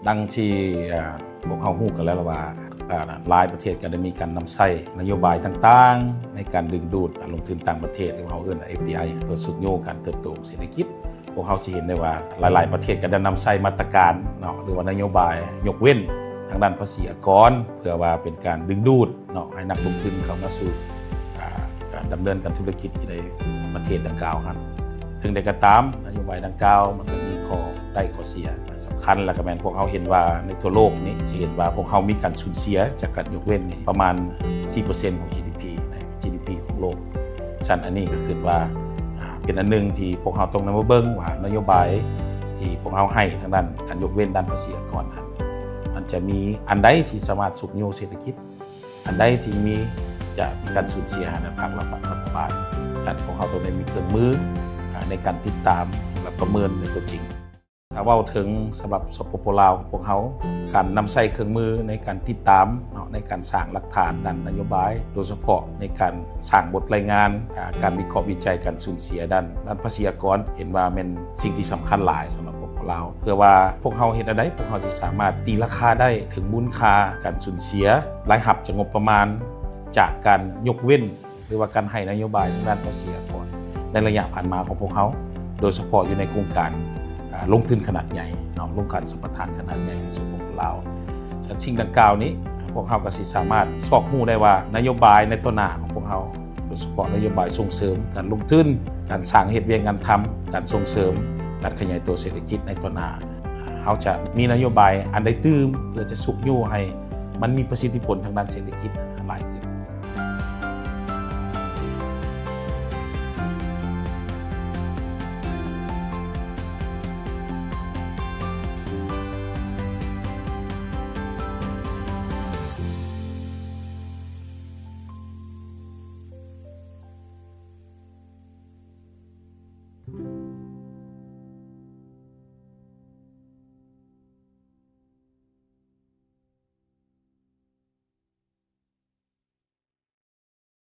ดังที่พวกเขาฮู้กันแล้วว่าหลายประเทศก็ได้มีการนำใช้นโยบายต่างๆในการดึงดูดการลงทุนต่างประเทศหรือว่าเขาเรียกว่า FDI เพื่อสุดโยงการเติบโตเศรษฐกิจพวกเขาสิเห็นได้ว่าหลายๆประเทศก็ได้นำใช้มาตรการเนาะหรือว่านโยบายยกเว้นทางด้านภาษีอากรเพื่อว่าเป็นการดึงดูดเนาะให้นักลงทุนเข้ามาสู่การดำเนินการธุรกิจในประเทศดังกล่าวครับถึงใดก็ตามนโยบายดังกล่าวมันก็มีข้อได้ข้อเสียสำคัญและก็แม่นพวกเขาเห็นว่าในทั่วโลกนี้จะเห็นว่าพวกเขามีการสูญเสียจากการยกเว้นนี่ประมาณ 4% ของ GDP ใน GDP ของโลกฉะนั้นอันนี้ก็คือว่าเป็นอันนึงที่พวกเขาต้องนำมาเบิ่งว่านโยบายที่พวกเขาให้ทางด้านการยกเว้นด้านภาษีอากรมันจะมีอันใดที่สามารถสุขโยเศรษฐกิจอันใดที่จะมีการสูญเสียในภาครัฐบาลฉะนั้นพวกเขาต้องได้มีเครื่องมือในการติดตามและประเมินในตัวจริงถ้าว่าถึงสำหรับสปป.ลาวของพวกเขาการนำใช้เครื่องมือในการติดตามในการสร้างหลักฐานด้านนโยบายโดยเฉพาะในการสร้างบทรายงานการวิเคราะห์วิจัยการสูญเสียด้านภาษีอากรเห็นว่าเป็นสิ่งที่สำคัญหลายสำหรับพวกเราเพื่อว่าพวกเขาเห็นอะไรพวกเขาจะสามารถตีราคาได้ถึงมูลค่าการสูญเสียรายหับจากงบประมาณจากการยกเว้นหรือว่าการให้นโยบายด้านภาษีอากรในระยะผ่านมาของพวกเขาโดยเฉพาะอยู่ในโครงการลงทุนขนาดใหญ่ลงการสัมปทานขนาดใหญ่ในส่วนของเราสิ่งดังกล่าวนี้พวกเขาก็สามารถสอบรู้ได้ว่านโยบายในต้นหน้าของพวกเขาโดยเฉพาะนโยบายส่งเสริมการลงทุนการสร้างเหตุเวียงงานทำการส่งเสริมการขยายตัวเศรษฐกิจในต้นหน้าเขาจะมีนโยบายอันใดตื้มเพื่อจะสุกยู่ให้มันมีประสิทธิผลทางด้านเศรษฐกิจ